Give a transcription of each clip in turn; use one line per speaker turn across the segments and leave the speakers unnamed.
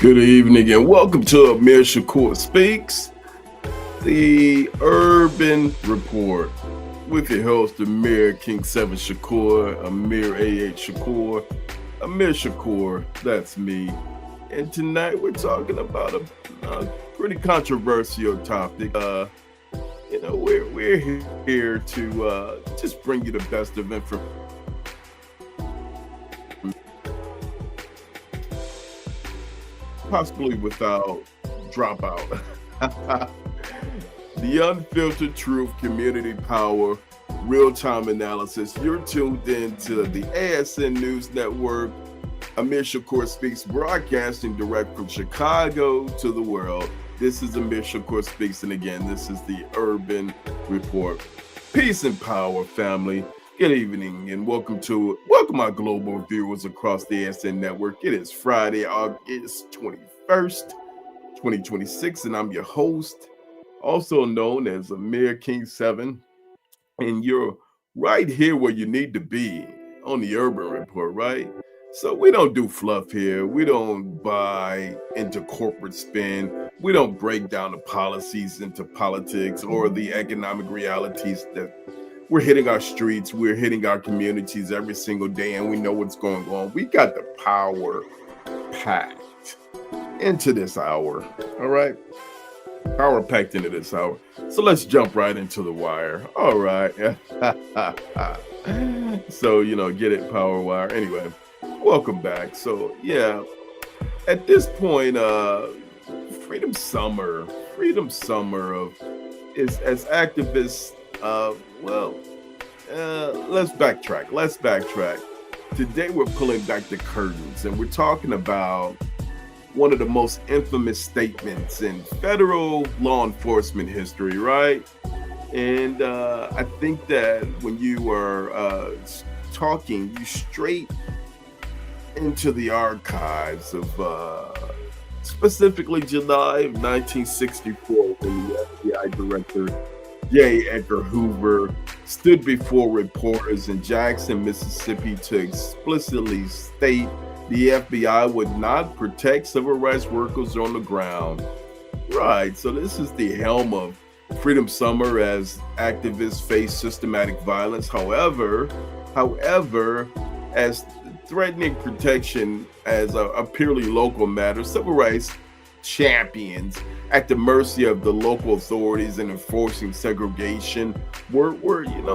Good evening and welcome to Amir Shakur Speaks, the Urban Report, with your host Amir King 7 Shakur, Amir A.H. Shakur, Amir Shakur, that's me. And tonight we're talking about a pretty controversial topic. We're here to just bring you the best of information. Possibly without dropout. The Unfiltered Truth, Community Power, Real-Time Analysis. You're tuned in to the ASN News Network. Amir Shakur Speaks, broadcasting direct from Chicago to the world. This is Amir Shakur Speaks, and again, this is the Urban Report. Peace and power, family. Good evening and welcome my global viewers across the ASN network. It is Friday, August 21st, 2026, and I'm your host, also known as Amir King 7. And you're right here where you need to be on the Urban Report, right? So we don't do fluff here. We don't buy into corporate spin. We don't break down the policies into politics or the economic realities that we're hitting our streets, we're hitting our communities every single day, and we know what's going on. We got the power packed. into this hour. All right. Power packed into this hour. So let's jump right into the wire. All right. So, get it, Power Wire. Anyway, welcome back. So, yeah, at this point, Freedom Summer of is as activists, let's backtrack. Today we're pulling back the curtains and we're talking about one of the most infamous statements in federal law enforcement history, right? And I think that when you are talking, you straight into the archives of specifically July of 1964, when the FBI director J. Edgar Hoover stood before reporters in Jackson, Mississippi to explicitly state the FBI would not protect civil rights workers on the ground. Right, so this is the helm of Freedom Summer as activists face systematic violence. However, as threatening protection as a purely local matter, civil rights champions at the mercy of the local authorities and enforcing segregation were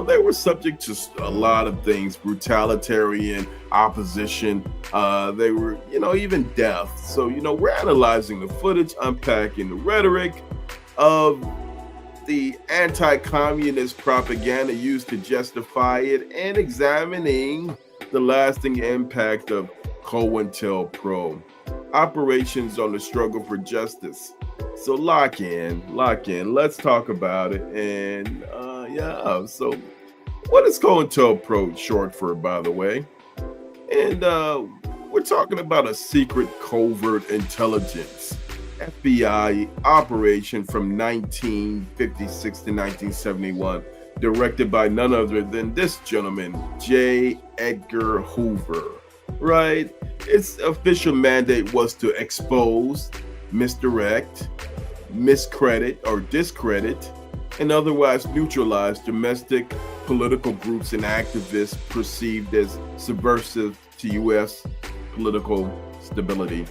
they were subject to a lot of things, brutalitarian opposition, they were even death. So we're analyzing the footage, unpacking the rhetoric of the anti-communist propaganda used to justify it, and examining the lasting impact of COINTELPRO operations on the struggle for justice. So lock in, let's talk about it. And so what is COINTELPRO short for, by the way? And we're talking about a secret covert intelligence FBI operation from 1956 to 1971, directed by none other than this gentleman, J. Edgar Hoover, right? Its official mandate was to expose, misdirect, miscredit or discredit, and otherwise neutralize domestic political groups and activists perceived as subversive to U.S. political stability.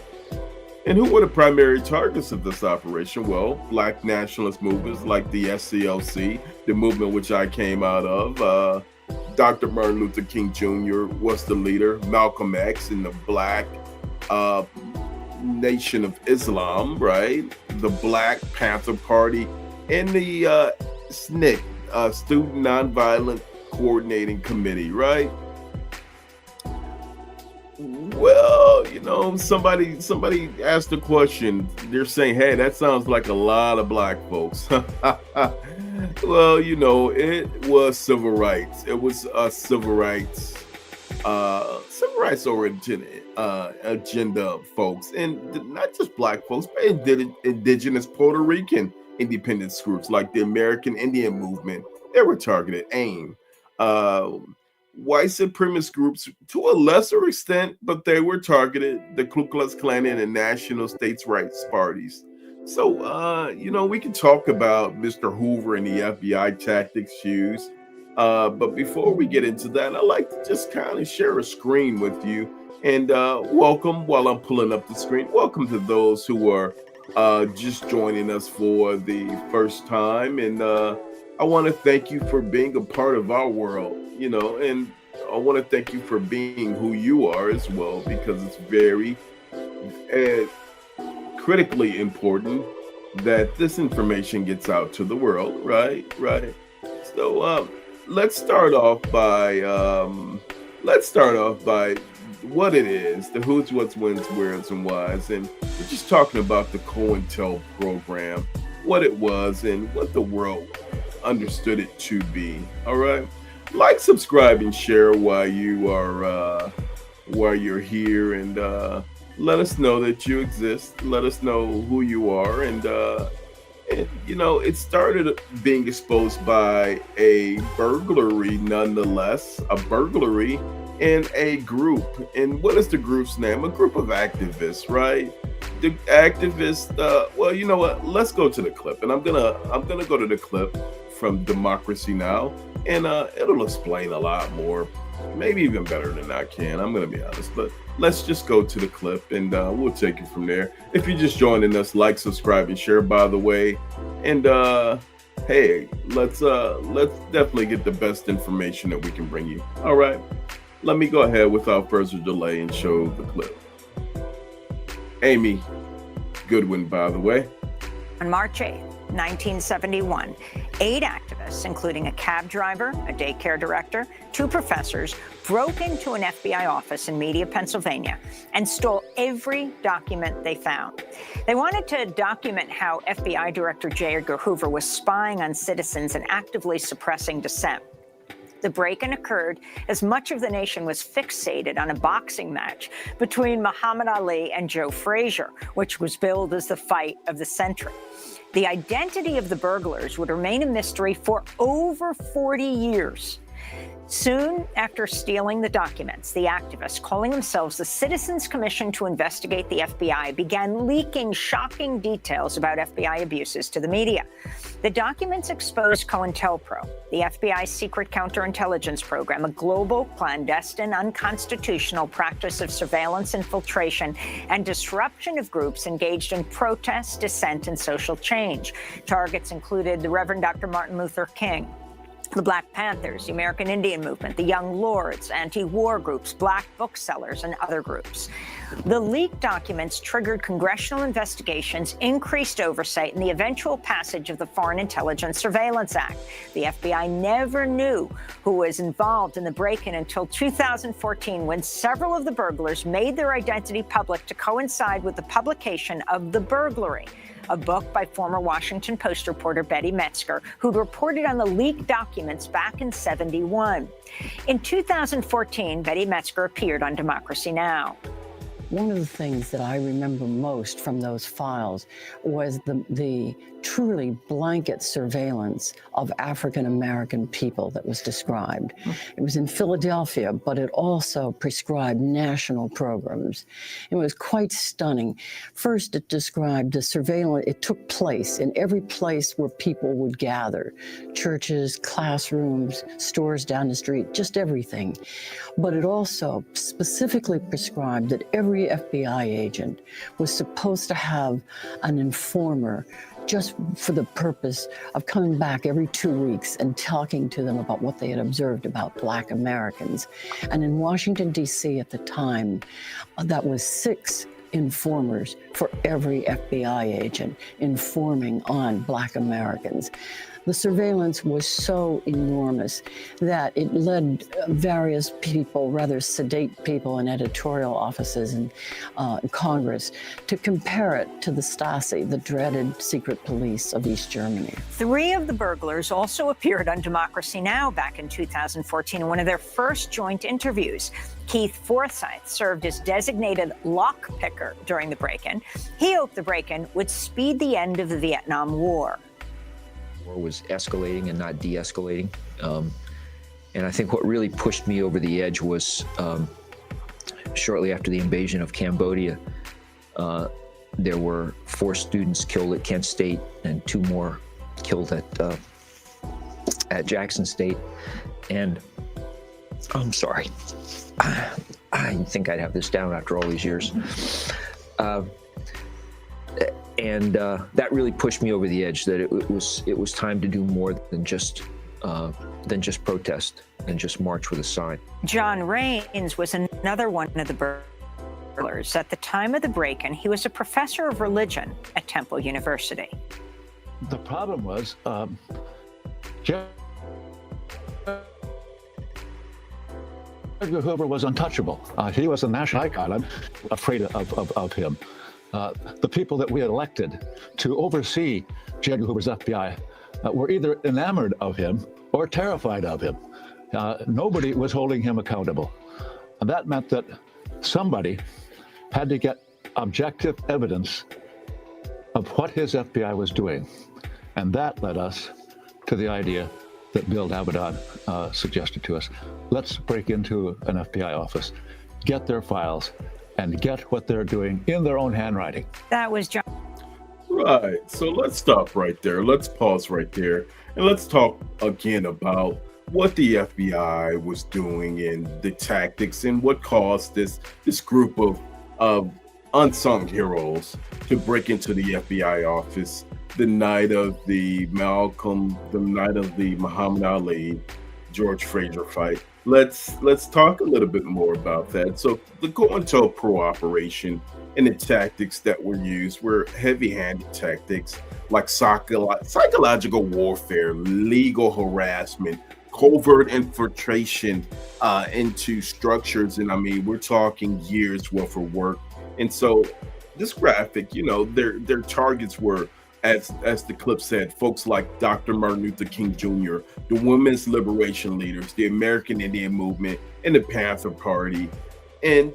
And who were the primary targets of this operation? Well, Black nationalist movements like the SCLC, the movement which I came out of. Dr. Martin Luther King Jr. was the leader, Malcolm X and the Black Nation of Islam, right? The Black Panther Party, and the SNCC, Student Nonviolent Coordinating Committee, right? Well, somebody asked a question. They're saying, hey, that sounds like a lot of Black folks. Well, it was civil rights. It was a civil rights oriented agenda, folks. And not just Black folks, but indigenous Puerto Rican independence groups like the American Indian Movement. They were targeted. AIM. White supremacist groups to a lesser extent, but they were targeted, the Ku Klux Klan and the national states' rights parties. So, we can talk about Mr. Hoover and the FBI tactics used. But before we get into that, I'd like to just kind of share a screen with you. And welcome, while I'm pulling up the screen, welcome to those who are just joining us for the first time. And I want to thank you for being a part of our world, and I want to thank you for being who you are as well, because it's very critically important that this information gets out to the world, right? So let's start off by what it is, the who's, what's, when's, where's, and why's, and we're just talking about the COINTEL program, what it was, and what the world understood it to be. All right, like, subscribe, and share while you're here, and let us know that you exist. Let us know who you are, and it started being exposed by a burglary, nonetheless, a burglary in a group. And what is the group's name? A group of activists, right? The activists. Well, you know what? Let's go to the clip, and I'm gonna go to the clip from Democracy Now, and it'll explain a lot more, maybe even better than I can. I'm gonna be honest, but let's just go to the clip and we'll take it from there. If you're just joining us, like, subscribe, and share, by the way. And hey, let's definitely get the best information that we can bring you. All right, let me go ahead without further delay and show the clip. Amy Goodwin, by the way.
On March 8th, 1971, 8 activists, including a cab driver, a daycare director, 2 professors, broke into an FBI office in Media, Pennsylvania, and stole every document they found. They wanted to document how FBI Director J. Edgar Hoover was spying on citizens and actively suppressing dissent. The break-in occurred as much of the nation was fixated on a boxing match between Muhammad Ali and Joe Frazier, which was billed as the fight of the century. The identity of the burglars would remain a mystery for over 40 years. Soon after stealing the documents, the activists, calling themselves the Citizens Commission to Investigate the FBI, began leaking shocking details about FBI abuses to the media. The documents exposed COINTELPRO, the FBI's secret counterintelligence program, a global, clandestine, unconstitutional practice of surveillance, infiltration, and disruption of groups engaged in protest, dissent, and social change. Targets included the Reverend Dr. Martin Luther King, the Black Panthers, the American Indian Movement, the Young Lords, anti-war groups, black booksellers, and other groups. The leaked documents triggered congressional investigations, increased oversight, and the eventual passage of the Foreign Intelligence Surveillance Act. The FBI never knew who was involved in the break-in until 2014, when several of the burglars made their identity public to coincide with the publication of The Burglary, a book by former Washington Post reporter Betty Metzger, who'd reported on the leaked documents back in '71. In 2014, Betty Metzger appeared on Democracy Now!
One of the things that I remember most from those files was the truly blanket surveillance of African-American people that was described. It was in Philadelphia, but it also prescribed national programs. It was quite stunning. First, it described the surveillance. It took place in every place where people would gather: churches, classrooms, stores down the street, just everything. But it also specifically prescribed that every FBI agent was supposed to have an informer, just for the purpose of coming back every 2 weeks and talking to them about what they had observed about Black Americans. And in Washington, D.C. at the time, that was 6 informers for every FBI agent informing on Black Americans. The surveillance was so enormous that it led various people, rather sedate people in editorial offices and Congress, to compare it to the Stasi, the dreaded secret police of East Germany.
3 of the burglars also appeared on Democracy Now! Back in 2014 in one of their first joint interviews. Keith Forsyth served as designated lockpicker during the break-in. He hoped the break-in would speed the end of the Vietnam War.
War was escalating and not de-escalating. And I think what really pushed me over the edge was shortly after the invasion of Cambodia, there were 4 students killed at Kent State and 2 more killed at Jackson State. And I'm sorry, I think I'd have this down after all these years. And that really pushed me over the edge, that it was time to do more than just protest and just march with a sign.
John Raines was another one of the burglars. At the time of the break-in, he was a professor of religion at Temple University.
The problem was, Edgar Hoover was untouchable. He was a national icon. I'm afraid of him. The people that we had elected to oversee J. Edgar Hoover's FBI were either enamored of him or terrified of him. Nobody was holding him accountable. And that meant that somebody had to get objective evidence of what his FBI was doing. And that led us to the idea that Bill Avedon suggested to us. Let's break into an FBI office, get their files, and get what they're doing in their own handwriting.
That was John.
Right. So let's stop right there. Let's pause right there. And let's talk again about what the FBI was doing and the tactics and what caused this group of unsung heroes to break into the FBI office the night of the Muhammad Ali, George Frazier fight. Let's talk a little bit more about that. So the COINTELPRO operation and the tactics that were used were heavy-handed tactics like psychological warfare, legal harassment, covert infiltration into structures, and I mean we're talking years worth of work. And so this graphic, their targets were, as the clip said, folks like Dr. Martin Luther King Jr., the women's liberation leaders, the American Indian movement, and the Panther Party. And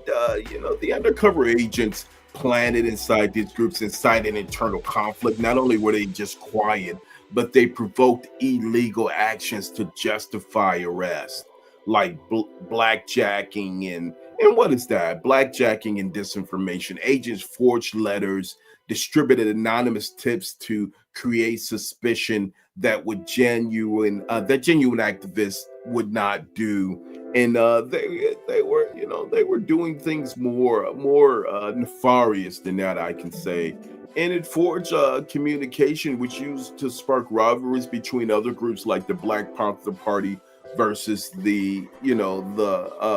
the undercover agents planted inside these groups incited internal conflict. Not only were they just quiet, but they provoked illegal actions to justify arrest, like blackjacking and what is that? Blackjacking and disinformation. Agents forged letters, distributed anonymous tips to create suspicion that genuine activists would not do. And they were doing things more nefarious than that, I can say. And it forged communication, which used to spark rivalries between other groups like the Black Panther Party versus the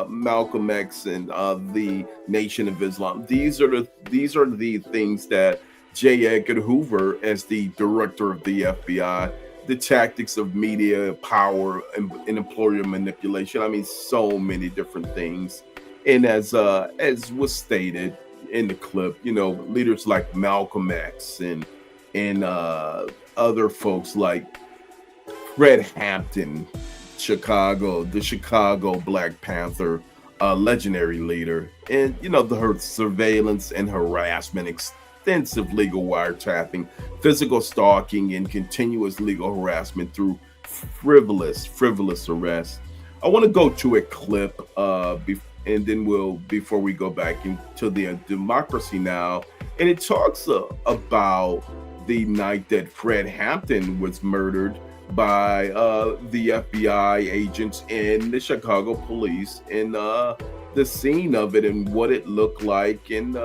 Malcolm X and the Nation of Islam. These are the things that J. Edgar Hoover, as the director of the FBI, the tactics of media power and employer manipulation. I mean, so many different things. And as was stated in the clip, leaders like Malcolm X and other folks like Fred Hampton, the Chicago Black Panther legendary leader, and the surveillance and harassment, extensive legal wiretapping, physical stalking, and continuous legal harassment through frivolous arrests. I want to go to a clip and then before we go back into the Democracy Now, and it talks about the night that Fred Hampton was murdered by the FBI agents and the Chicago police, and the scene of it and what it looked like and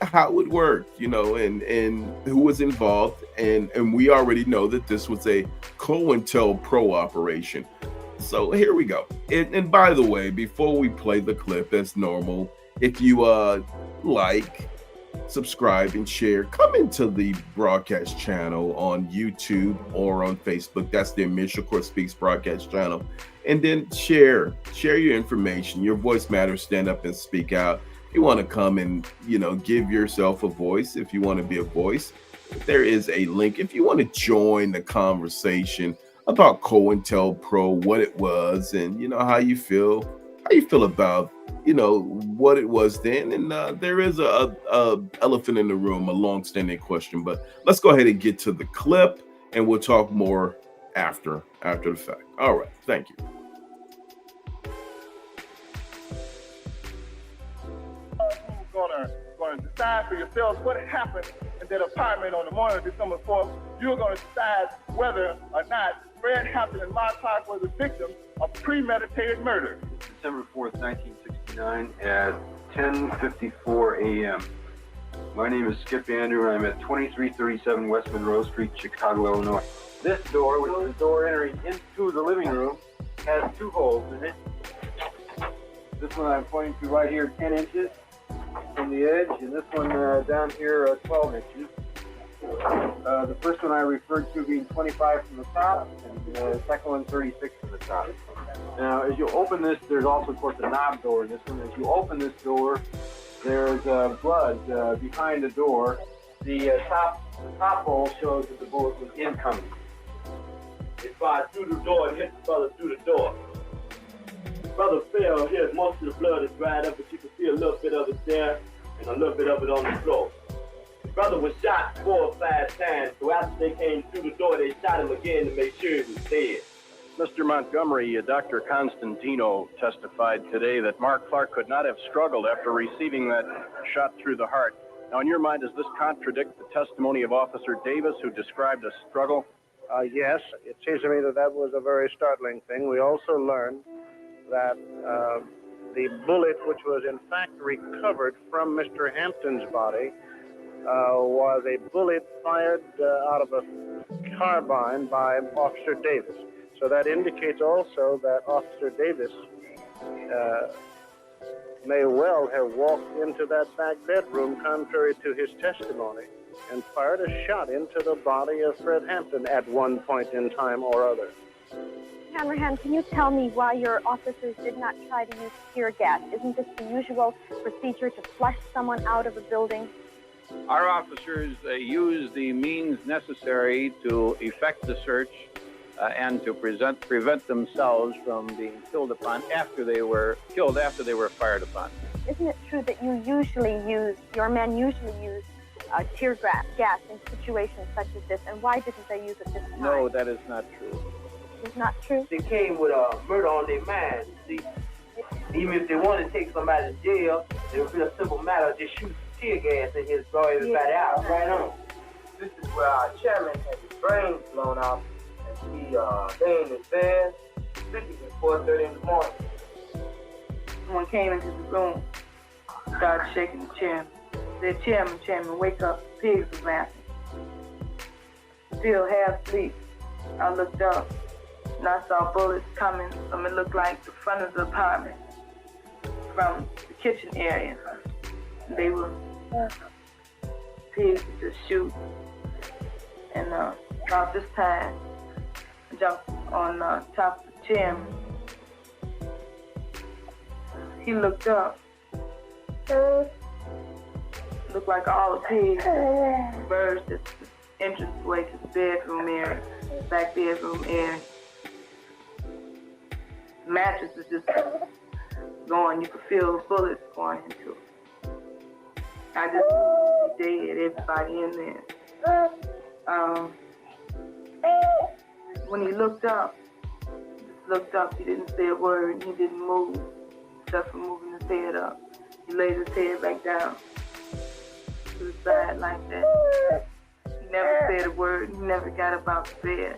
how it worked, and who was involved. And we already know that this was a COINTELPRO operation. So here we go. And by the way, before we play the clip, as normal, if you like, subscribe, and share, come into the broadcast channel on YouTube or on Facebook. That's the Amir Shakur Speaks broadcast channel. And then share your information. Your voice matters. Stand up and speak out. If you want to come and give yourself a voice, if you want to be a voice, there is a link. If you want to join the conversation about COINTELPRO, what it was, and how you feel about what it was then. And there is a elephant in the room, a long-standing question, but let's go ahead and get to the clip, and we'll talk more after the fact. All right, thank you.
Going to decide for yourselves what happened in that apartment on the morning of December 4th. You're going to decide whether or not Fred Hampton and Mark Clark were the victims of premeditated murder.
December 4th, 1969 at 10:54 a.m. My name is Skip Andrew, and I'm at 2337 West Monroe Street, Chicago, Illinois. This door, which is the door entering into the living room, has two holes in it. This one I'm pointing to right here, 10 inches from the edge, and this one down here, 12 inches. The first one I referred to being 25 from the top, and the second one 36 from the top. Now, as you open this, there's also, of course, a knob door in this one. As you open this door, there's blood behind the door. The top hole shows that the bullet was incoming.
It fired through the door and hit the brother through the door. The brother fell here. Most of the blood is dried up, but you can see a little bit of it there and a little bit of it on the floor. The brother was shot 4 or 5 times, so after they came through the door, they shot him again to make sure he was dead.
Mr. Montgomery, Dr. Constantino testified today that Mark Clark could not have struggled after receiving that shot through the heart. Now, in your mind, does this contradict the testimony of Officer Davis, who described a struggle?
Yes, it seems to me that that was a very startling thing. We also learned that the bullet, which was in fact recovered from Mr. Hampton's body, was a bullet fired out of a carbine by Officer Davis. So that indicates also that Officer Davis may well have walked into that back bedroom, contrary to his testimony, and fired a shot into the body of Fred Hampton at one point in time or other.
Hanrahan, can you tell me why your officers did not try to use tear gas? Isn't this the usual procedure to flush someone out of a building?
Our officers used the means necessary to effect the search and to prevent themselves from being killed upon after they were fired upon.
Isn't it true that your men usually use tear gas in situations such as this, and why didn't they use it this time?
No, that is not true.
It's not true?
They came with murder on their mind, see. Even if they want to take somebody to jail, it would be a simple matter, just shoot tear gas and just throw everybody out, right on. This is where our chairman had his brains blown off, and he lay in his bed, sleeping at 4:30 in the morning.
Someone came into the room, started shaking the chairman. Said, Chairman, wake up, pigs are laughing. Still half asleep. I looked up, and I saw bullets coming from, it looked like, the front of the apartment, from the kitchen area. They were pigs to shoot. And about this time, I jumped on top of the chairman. He looked up. Looked like all the pigs converged at the entranceway to the bedroom area, back bedroom area. The mattress was just going. You could feel the bullets going into it. I just dead, everybody in there. When he looked up, he didn't say a word. He didn't move, except for moving his head up. He laid his head back down to the side like that. He never said a word. He never got up out the bed.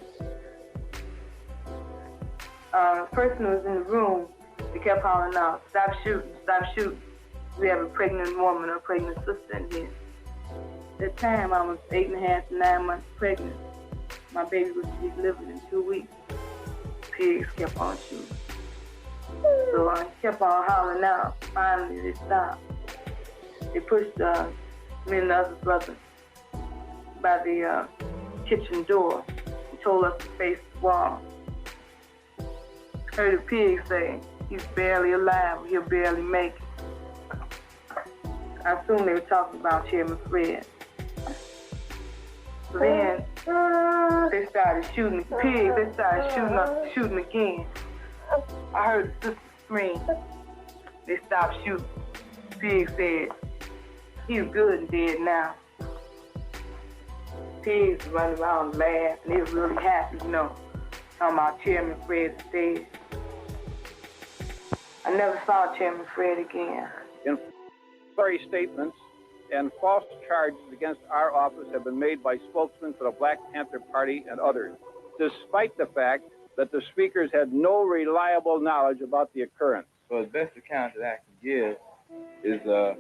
The person who was in the room, they kept hollering out, stop shooting. We have a pregnant woman or a pregnant sister in here. At that time, I was 8.5 to 9 months pregnant. My baby was to be delivered in 2 weeks. Pigs kept on shooting. So I kept on hollering out. Finally, they stopped. They pushed me and the other brother by the kitchen door and told us to face the wall. Heard the pig say, he's barely alive, he'll barely make it. I assume they were talking about Chairman Fred. So then they started shooting the pigs, they started shooting again. I heard the sister scream. They stopped shooting. The pig said, he's good and dead now. Pigs running around and laugh, and they was really happy, talking about Chairman Fred is dead. I never saw Chairman Fred again.
Inflammatory statements and false charges against our office have been made by spokesmen for the Black Panther Party and others, despite the fact that the speakers had no reliable knowledge about the occurrence.
So the best account that I can give is the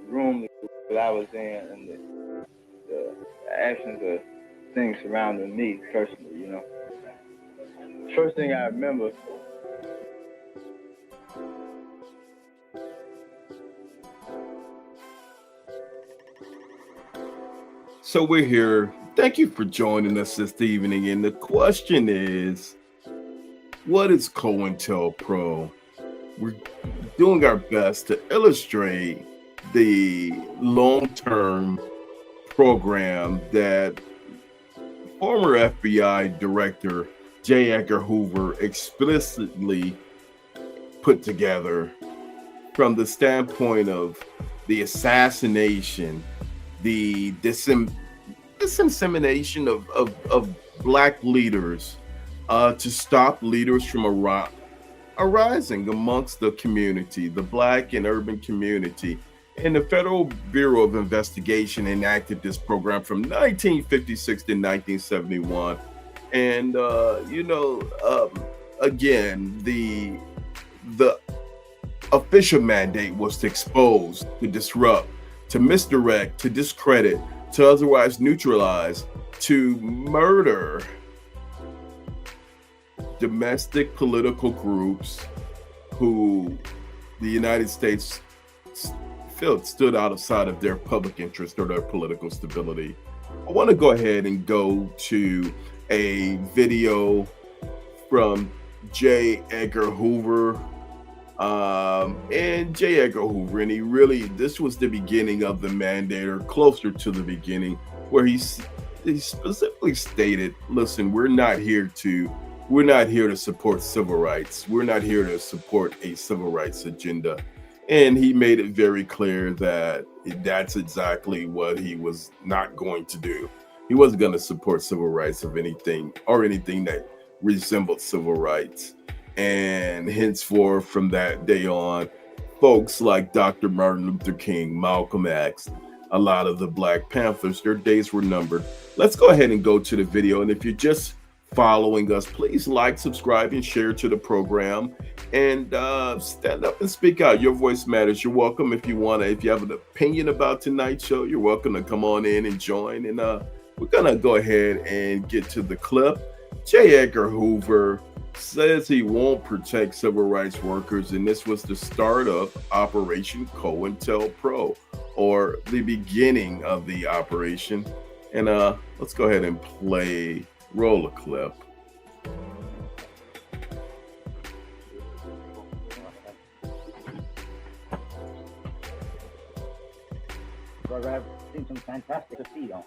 room that I was in and the actions of things surrounding me personally, First thing I remember,
So we're here. Thank you for joining us this evening. And the question is, what is COINTELPRO? We're doing our best to illustrate the long-term program that former FBI Director J. Edgar Hoover explicitly put together from the standpoint of the assassination, the dissemination of Black leaders to stop leaders from arising amongst the community, the Black and urban community, And the Federal Bureau of Investigation enacted this program from 1956 to 1971. And, again, the official mandate was to expose, to disrupt, to misdirect, to discredit, to otherwise neutralize, to murder domestic political groups who the United States felt stood outside of their public interest or their political stability. I want to go ahead and go to a video from J. Edgar Hoover. And J. Edgar Hoover, and this was the beginning of the mandate, or closer to the beginning, where he specifically stated, listen, we're not here to support civil rights. We're not here to support a civil rights agenda. And he made it very clear that that's exactly what he was not going to do. He wasn't going to support civil rights of anything that resembled civil rights. And henceforth, from that day on, folks like Dr. Martin Luther King, Malcolm X, a lot of the Black Panthers, their days were numbered. Let's go ahead and go to the video. And if you're just following us, please like, subscribe, and share to the program. And stand up and speak out. Your voice matters. You're welcome if you have an opinion about tonight's show, you're welcome to come on in and join. And we're going to go ahead and get to the clip. J. Edgar Hoover says he won't protect civil rights workers, and this was the start of Operation COINTELPRO, or the beginning of the operation. And let's go ahead and roll a clip.
I've seen some fantastic feet on.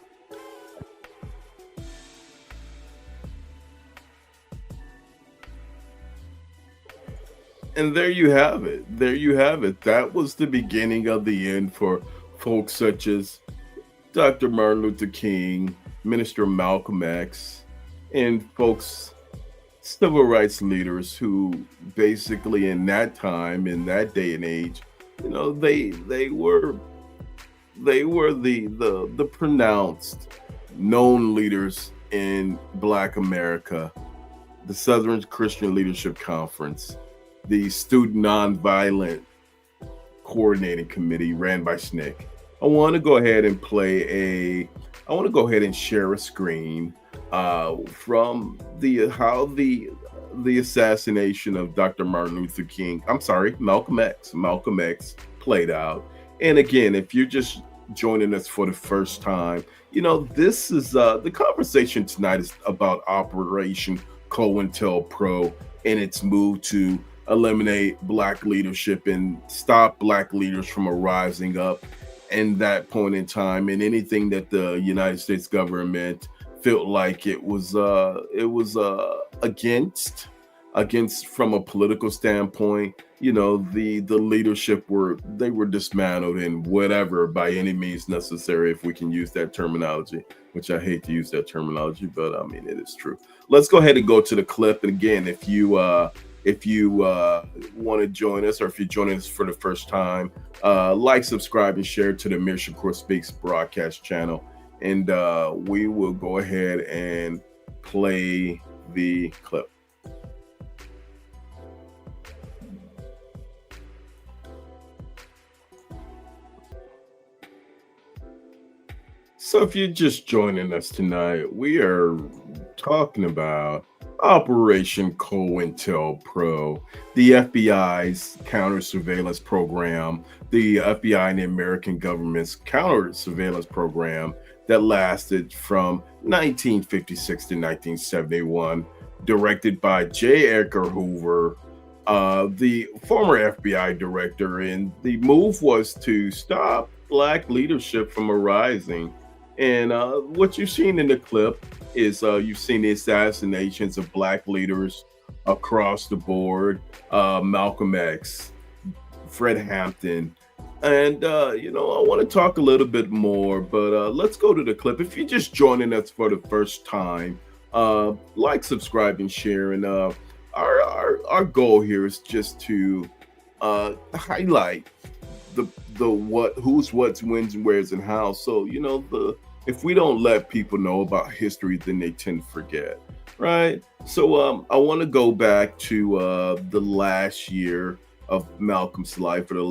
And there you have it. That was the beginning of the end for folks such as Dr. Martin Luther King, Minister Malcolm X, and folks, civil rights leaders who basically in that time, in that day and age, they were the pronounced known leaders in Black America, the Southern Christian Leadership Conference, the Student Nonviolent Coordinating Committee ran by SNCC. I want to go ahead and share a screen from how the assassination of Dr. Malcolm X played out. And again, if you're just joining us for the first time, this is the conversation tonight is about Operation COINTELPRO and its move to eliminate Black leadership and stop Black leaders from arising up in that point in time, and anything that the United States government felt like it was against from a political standpoint. The leadership were dismantled and whatever by any means necessary, if we can use that terminology, which I hate to use that terminology, but I mean it is true. Let's go ahead and go to the clip. And again, if you want to join us, or if you're joining us for the first time, like, subscribe, and share to the Amir Shakur Speaks broadcast channel. And we will go ahead and play the clip. So if you're just joining us tonight, we are talking about Operation COINTELPRO, the FBI's counter surveillance program, the FBI and the American government's counter surveillance program that lasted from 1956 to 1971, directed by J. Edgar Hoover, the former FBI director. And the move was to stop Black leadership from arising. And what you've seen in the clip is you've seen the assassinations of Black leaders across the board, Malcolm X, Fred Hampton. And, I want to talk a little bit more, but let's go to the clip. If you're just joining us for the first time, like, subscribe, and share. And our goal here is just to highlight who's, what's, when's, where's, and how. So if we don't let people know about history, then they tend to forget, right? So I want to go back to the last year of Malcolm's life, or the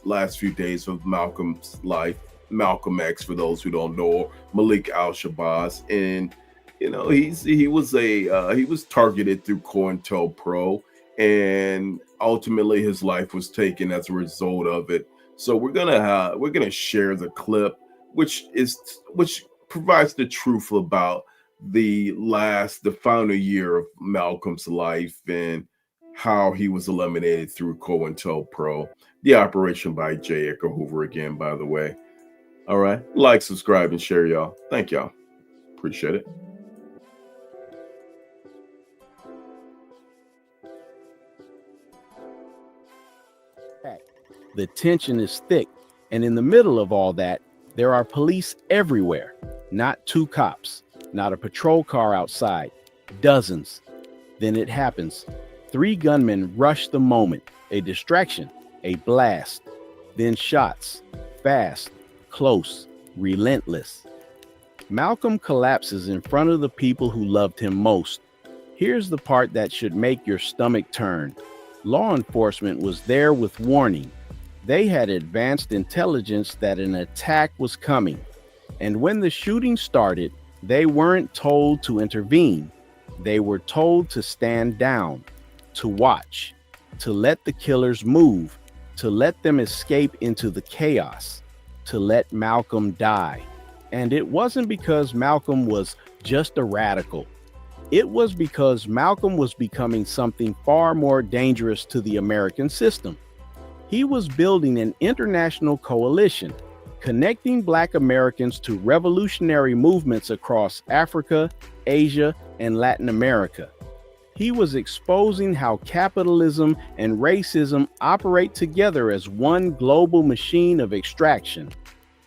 last few days of Malcolm's life. Malcolm X, for those who don't know, Malik Al-Shabazz, and he was targeted through COINTELPRO, and ultimately his life was taken as a result of it. So we're gonna share the clip, which provides the truth about the final year of Malcolm's life and how he was eliminated through COINTELPRO. The operation by J. Edgar Hoover again, by the way. All right. Like, subscribe, and share, y'all. Thank y'all. Appreciate it.
The tension is thick, and in the middle of all that, there are police everywhere. Not 2 cops, not a patrol car outside, dozens. Then it happens. 3 gunmen rush the moment, a distraction, a blast. Then shots, fast, close, relentless. Malcolm collapses in front of the people who loved him most. Here's the part that should make your stomach turn. Law enforcement was there with warning. They had advanced intelligence that an attack was coming. And when the shooting started, they weren't told to intervene. They were told to stand down, to watch, to let the killers move, to let them escape into the chaos, to let Malcolm die. And it wasn't because Malcolm was just a radical. It was because Malcolm was becoming something far more dangerous to the American system. He was building an international coalition, connecting Black Americans to revolutionary movements across Africa, Asia, and Latin America. He was exposing how capitalism and racism operate together as one global machine of extraction.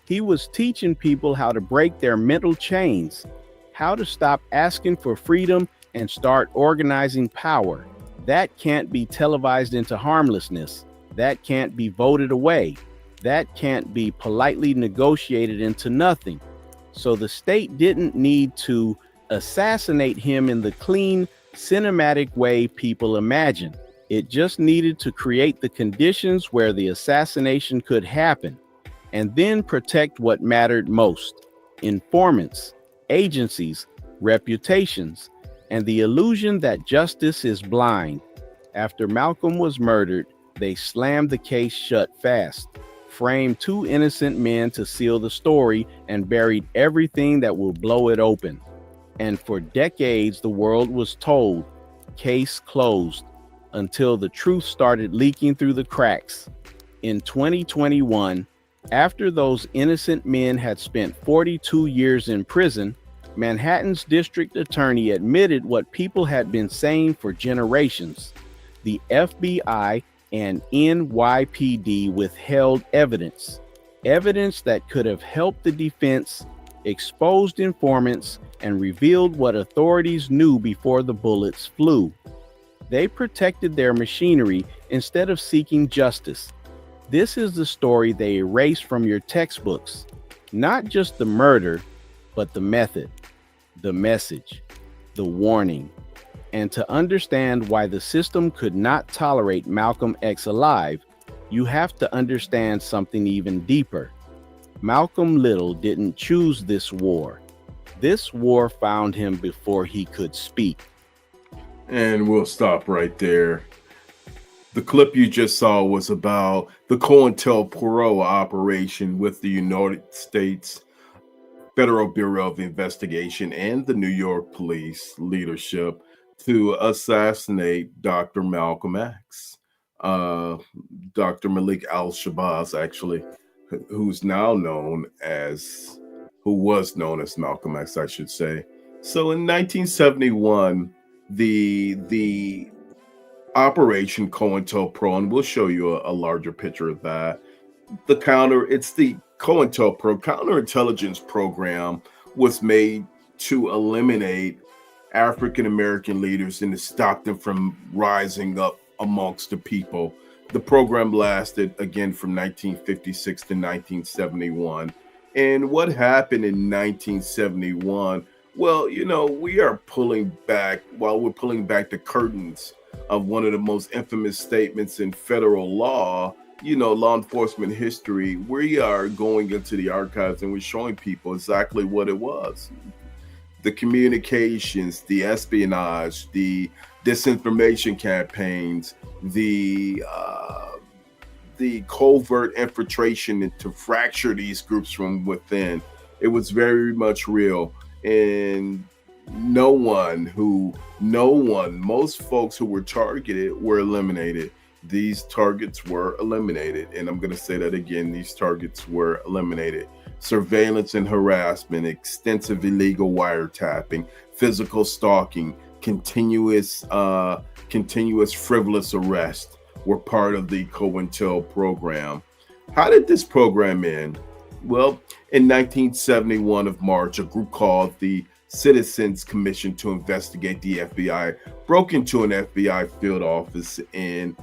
He was teaching people how to break their mental chains, how to stop asking for freedom and start organizing power. That can't be televised into harmlessness. That can't be voted away. That can't be politely negotiated into nothing. So the state didn't need to assassinate him in the clean, cinematic way people imagine. It just needed to create the conditions where the assassination could happen, and then protect what mattered most: informants, agencies, reputations, and the illusion that justice is blind. After Malcolm was murdered, they slammed the case shut fast, framed 2 innocent men to seal the story, and buried everything that will blow it open. And for decades, the world was told, case closed, until the truth started leaking through the cracks. In 2021, after those innocent men had spent 42 years in prison, Manhattan's district attorney admitted what people had been saying for generations. The FBI and NYPD withheld evidence that could have helped the defense, exposed informants, and revealed what authorities knew before the bullets flew. They protected their machinery instead of seeking justice. This is the story they erased from your textbooks. Not just the murder, but the method, the message, the warning. And to understand why the system could not tolerate Malcolm X alive, you have to understand something even deeper. Malcolm Little didn't choose this war. This war found him before he could speak.
And we'll stop right there. The clip you just saw was about the COINTELPRO operation with the United States Federal Bureau of Investigation and the New York Police leadership to assassinate Dr. Malcolm X. Dr. Malik Al-Shabazz, actually, who was known as Malcolm X, I should say. So in 1971, the Operation COINTELPRO, and we'll show you a larger picture of that. It's the COINTELPRO counterintelligence program was made to eliminate African American leaders and to stop them from rising up amongst the people. The program lasted again from 1956 to 1971. And what happened in 1971? Well, you know, we're pulling back the curtains of one of the most infamous statements in federal law, you know, law enforcement history. We are going into the archives and we're showing people exactly what it was. The communications, the espionage, the disinformation campaigns, the covert infiltration to fracture these groups from within. It was very much real. And most folks who were targeted were eliminated. These targets were eliminated. And I'm going to say that again, these targets were eliminated. Surveillance and harassment, extensive illegal wiretapping, physical stalking, continuous frivolous arrest were part of the COINTEL program. How did this program end? Well, in 1971 of March, a group called the Citizens Commission to Investigate the FBI broke into an FBI field office in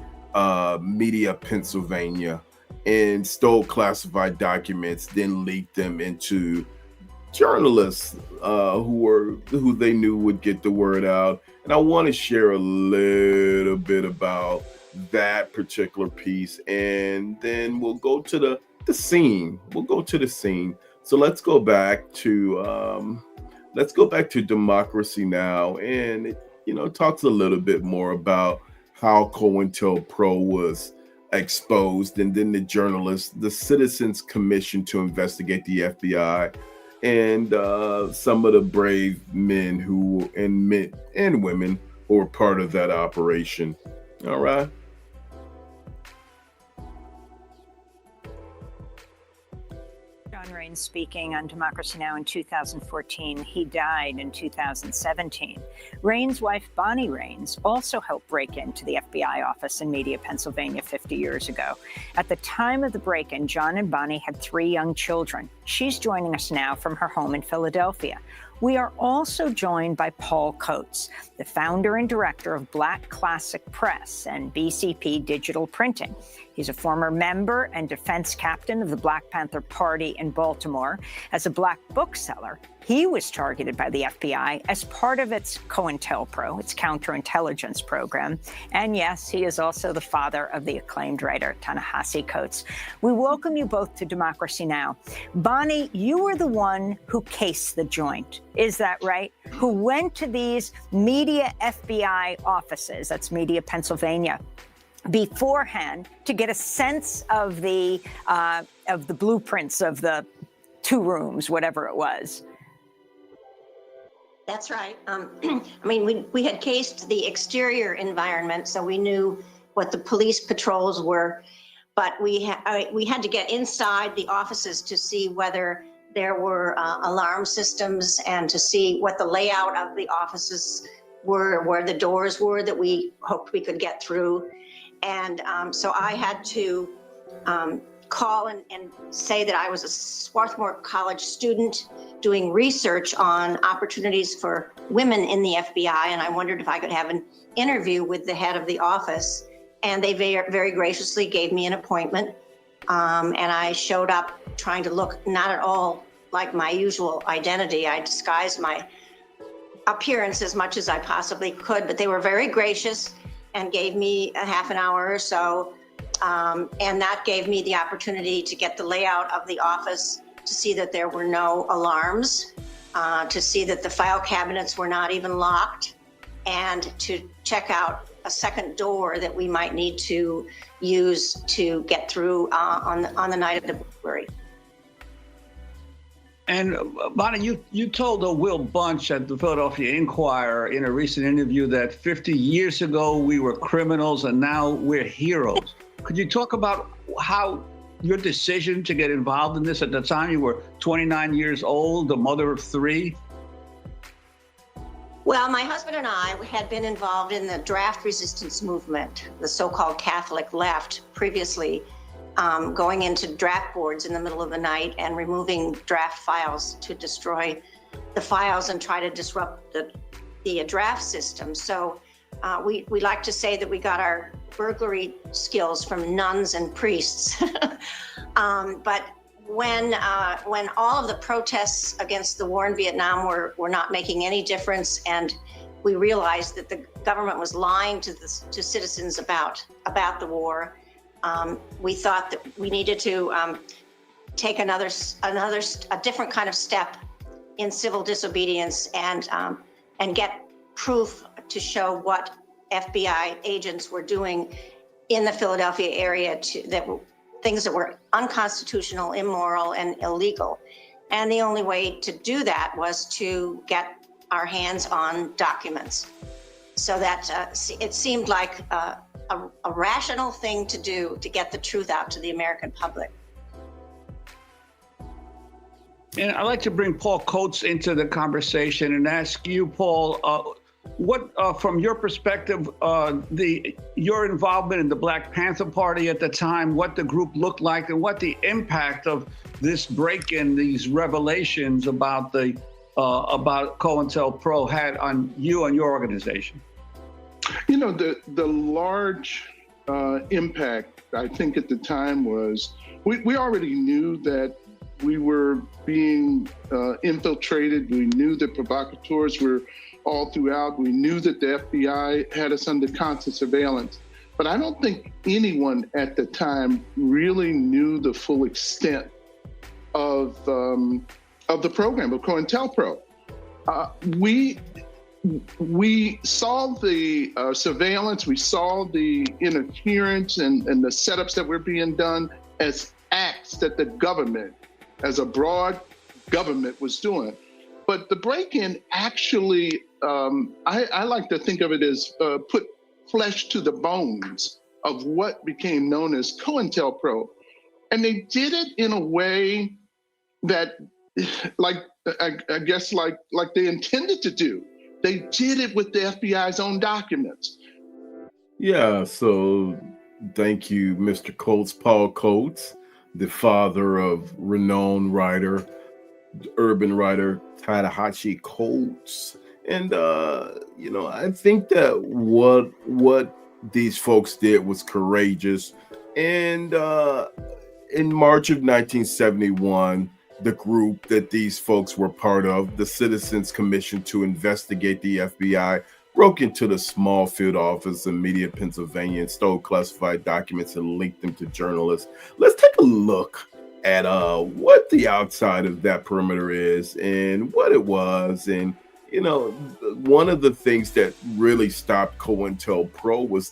Media, Pennsylvania, and stole classified documents, then leaked them into journalists who they knew would get the word out. And I want to share a little bit about that particular piece, and then we'll go to the scene. So let's go back to Democracy Now! And it, you know, talks a little bit more about how COINTELPRO was exposed, and then the Citizens Commission to Investigate the FBI, and some of the brave men and women who were part of that operation. All right.
John Raines speaking on Democracy Now! In 2014. He died in 2017. Raines' wife, Bonnie Raines, also helped break into the FBI office in Media, Pennsylvania 50 years ago. At the time of the break-in, John and Bonnie had 3 young children. She's joining us now from her home in Philadelphia. We are also joined by Paul Coates, the founder and director of Black Classic Press and BCP Digital Printing. He's a former member and defense captain of the Black Panther Party in Baltimore. As a Black bookseller, he was targeted by the FBI as part of its COINTELPRO, its counterintelligence program. And yes, he is also the father of the acclaimed writer, Ta-Nehisi Coates. We welcome you both to Democracy Now! Bonnie, you were the one who cased the joint. Is that right? Who went to these Media FBI offices, that's Media, Pennsylvania, beforehand to get a sense of the blueprints of the 2 rooms, whatever it was.
That's right. I mean, we had cased the exterior environment, so we knew what the police patrols were, but we had to get inside the offices to see whether there were alarm systems and to see what the layout of the offices were, where the doors were that we hoped we could get through. And so I had to call and say that I was a Swarthmore College student doing research on opportunities for women in the FBI, and I wondered if I could have an interview with the head of the office. And they very graciously gave me an appointment, and I showed up trying to look not at all like my usual identity. I disguised my appearance as much as I possibly could, but they were very gracious and gave me a half an hour or so. And that gave me the opportunity to get the layout of the office, to see that there were no alarms, to see that the file cabinets were not even locked, and to check out a second door that we might need to use to get through on the night of the burglary.
And Bonnie, you told Will Bunch at the Philadelphia Inquirer in a recent interview that 50 years ago we were criminals and now we're heroes. Could you talk about how your decision to get involved in this at the time? You were 29 years old, a mother of 3.
Well, my husband and I had been involved in the draft resistance movement, the so-called Catholic left, previously, going into draft boards in the middle of the night and removing draft files to destroy the files and try to disrupt the draft system. So we like to say that we got our burglary skills from nuns and priests. But when all of the protests against the war in Vietnam were not making any difference, and we realized that the government was lying to citizens about the war, we thought that we needed to take a different kind of step in civil disobedience and get proof to show what FBI agents were doing in the Philadelphia area, things that were unconstitutional, immoral, and illegal. And the only way to do that was to get our hands on documents. So that it seemed like a rational thing to do to get the truth out to the American public.
And I'd like to bring Paul Coates into the conversation and ask you, Paul, what, from your perspective, your involvement in the Black Panther Party at the time, what the group looked like, and what the impact of this break-in, these revelations about COINTELPRO had on you and your organization?
You know, the large impact, I think, at the time was we already knew that we were being infiltrated. We knew that provocateurs were all throughout. We knew that the FBI had us under constant surveillance. But I don't think anyone at the time really knew the full extent of the program, of COINTELPRO. We saw the surveillance, we saw the interference and the setups that were being done as acts that the government, as a broad government, was doing. But the break-in actually, I like to think of it as put flesh to the bones of what became known as COINTELPRO. And they did it in a way that, I guess like they intended to do. They did it with the FBI's own documents.
Yeah, so thank you, Mr. Coates, Paul Coates, the father of renowned writer, urban writer Ta-Nehisi Coates. And I think that what these folks did was courageous. And in March of 1971, the group that these folks were part of, the Citizens Commission to Investigate the FBI, broke into the small field office in Media, Pennsylvania, and stole classified documents and leaked them to journalists. Let's take a look at what the outside of that perimeter is and what it was. And one of the things that really stopped COINTELPRO was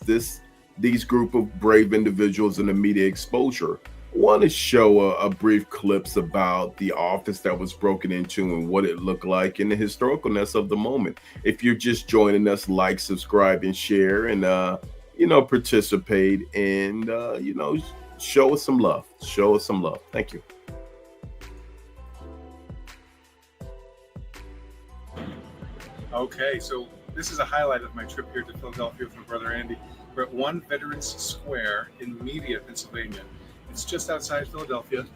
these group of brave individuals in the media exposure. I want to show a brief clips about the office that was broken into and what it looked like and the historicalness of the moment. If you're just joining us, like, subscribe, and share, and participate, and show us some love. Show us some love. Thank you.
Okay, so this is a highlight of my trip here to Philadelphia with my brother Andy. We're at One Veterans Square in Media, Pennsylvania. It's just outside Philadelphia,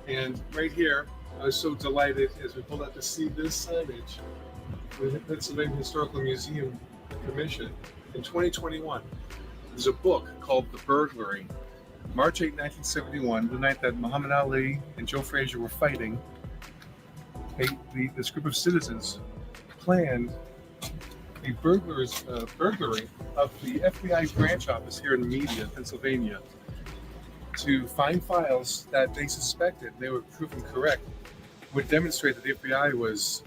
and right here, I was so delighted as we pulled out to see this signage with the Pennsylvania Historical Museum Commission in 2021. There's a book called The Burglary. March 8, 1971, the night that Muhammad Ali and Joe Frazier were fighting, this group of citizens planned a burglary of the FBI branch office here in Media, Pennsylvania, to find files that they suspected, they were proven correct, would demonstrate that the FBI was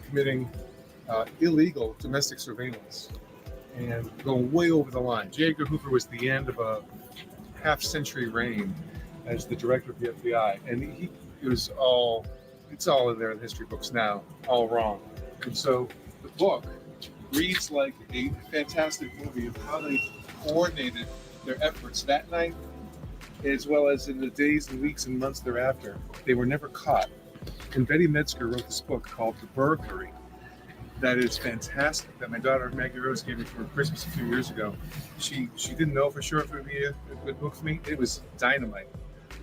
committing illegal domestic surveillance and going way over the line. J. Edgar Hoover was the end of a half-century reign as the director of the FBI, and it's all in there in the history books now, all wrong. And so the book reads like a fantastic movie of how they coordinated their efforts that night, as well as in the days and weeks and months thereafter. They were never caught. And Betty Metzger wrote this book called The Burglary that is fantastic, that my daughter Maggie Rose gave me for Christmas a few years ago. She didn't know for sure if it would be a good book for me. It was dynamite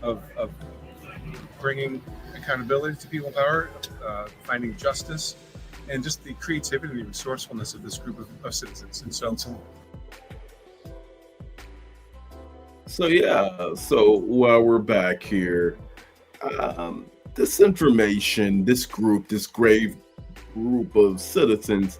of bringing accountability to people in power, finding justice, and just the creativity and resourcefulness of this group of citizens. And
so yeah, so while we're back here, this information, this grave group of citizens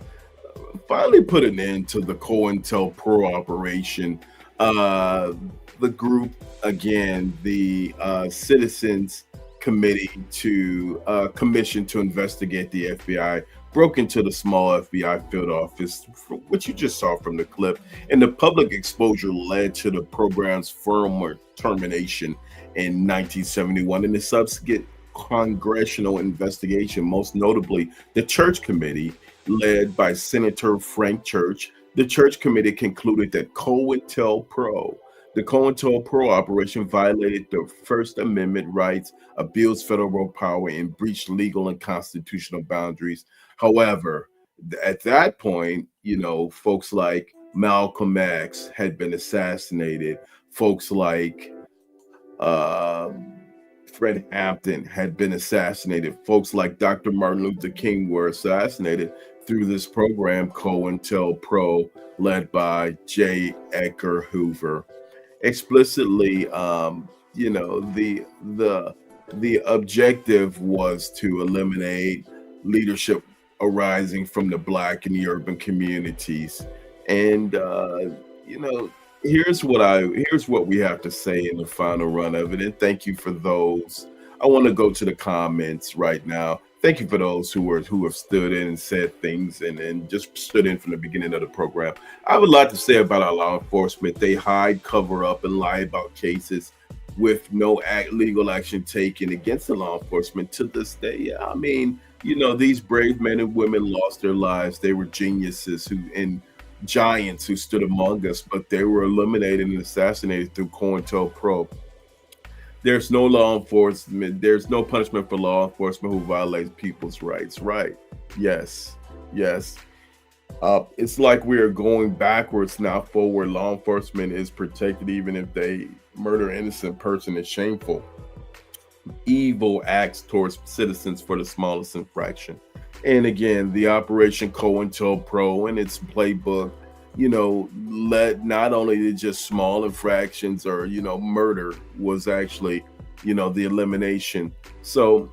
finally put an end to the COINTELPRO operation. The group, again, the Citizens Committee to Commission to investigate the FBI, broke into the small FBI field office, which you just saw from the clip, and the public exposure led to the program's formal termination in 1971 and the subsequent congressional investigation, most notably the Church Committee, led by Senator Frank Church. The Church Committee concluded that the COINTELPRO operation violated the First Amendment rights, abused federal power, and breached legal and constitutional boundaries. However, at that point, folks like Malcolm X had been assassinated. Folks like Fred Hampton had been assassinated. Folks like Dr. Martin Luther King were assassinated through this program, COINTELPRO, led by J. Edgar Hoover. Explicitly, the objective was to eliminate leadership arising from the Black and the urban communities. And here's what we have to say in the final run of it. And thank you for those. I want to go to the comments right now. Thank you for those who have stood in and said things and just stood in from the beginning of the program. I have a lot to say about our law enforcement. They hide, cover up, and lie about cases with no legal action taken against the law enforcement to this day. I mean, these brave men and women lost their lives. They were geniuses and giants who stood among us, but they were eliminated and assassinated through COINTELPRO. There's no law enforcement. There's no punishment for law enforcement who violates people's rights. Right? Yes. It's like we are going backwards, not forward. Law enforcement is protected even if they murder an innocent person. Is shameful. Evil acts towards citizens for the smallest infraction. And again, the Operation COINTELPRO and its playbook, led not only to just small infractions or, murder was actually, the elimination. So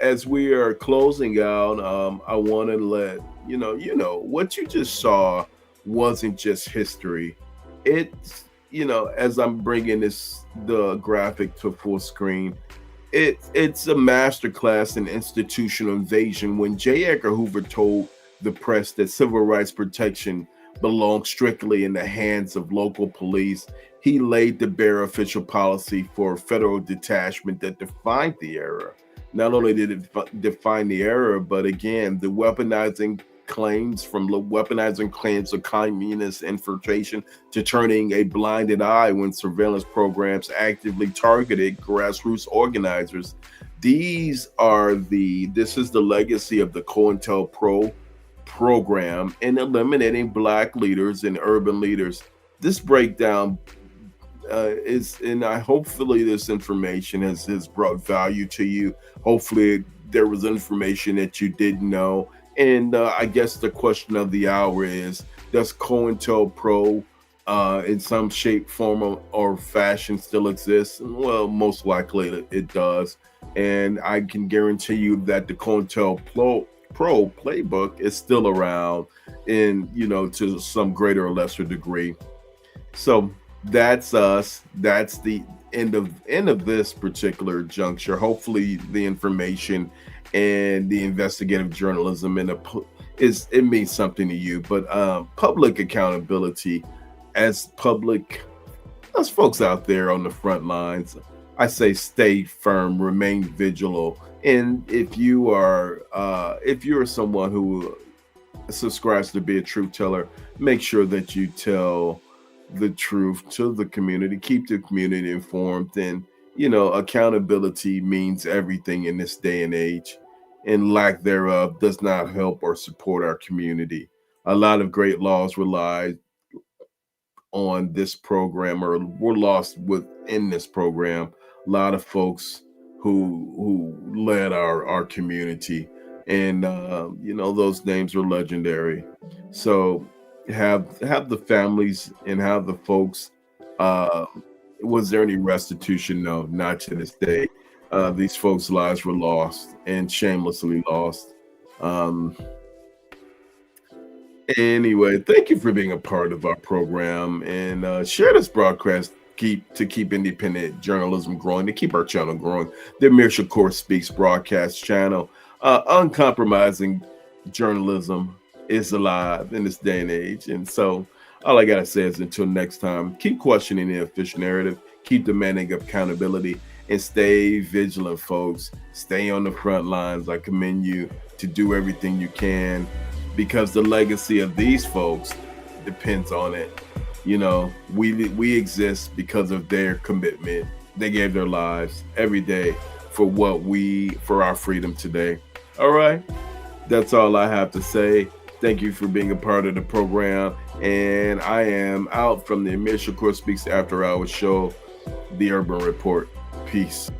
as we are closing out, I want to let, what you just saw wasn't just history. It's, as I'm bringing the graphic to full screen, it's a masterclass in institutional invasion. When J. Edgar Hoover told the press that civil rights protection belongs strictly in the hands of local police, he laid the bare official policy for federal detachment that defined the era. Not only did it define the era, but again, the weaponizing claims of communist infiltration to turning a blinded eye when surveillance programs actively targeted grassroots organizers. This is the legacy of the COINTELPRO program in eliminating Black leaders and urban leaders. This breakdown hopefully this information has brought value to you. Hopefully there was information that you didn't know. And I guess the question of the hour is, does COINTELPRO in some shape, form, or fashion still exist? Well, most likely it does. And I can guarantee you that the COINTELPRO playbook is still around to some greater or lesser degree. So that's us. That's the end of this particular juncture. Hopefully the information and the investigative journalism it means something to you. But public accountability, as folks out there on the front lines, I say stay firm, remain vigilant. And if you're someone who subscribes to be a truth teller, make sure that you tell the truth to the community, keep the community informed. And accountability means everything in this day and age, and lack thereof does not help or support our community. A lot of great laws relied on this program or were lost within this program. A lot of folks who led our community And those names are legendary. So have the families and have the folks. Was there any restitution? No, not to this day. These folks' lives were lost and shamelessly lost. Anyway, thank you for being a part of our program, and share this broadcast to keep independent journalism growing, to keep our channel growing. The Amir Shakur Speaks broadcast channel. Uncompromising journalism is alive in this day and age. And so all I gotta say is until next time, keep questioning the official narrative, keep demanding accountability, and stay vigilant, folks. Stay on the front lines. I commend you to do everything you can, because the legacy of these folks depends on it. We exist because of their commitment. They gave their lives every day for our freedom today. All right, that's all I have to say. Thank you for being a part of the program, and I am out from the Amir Shakur Speaks After Hours show, The Urban Report. Peace.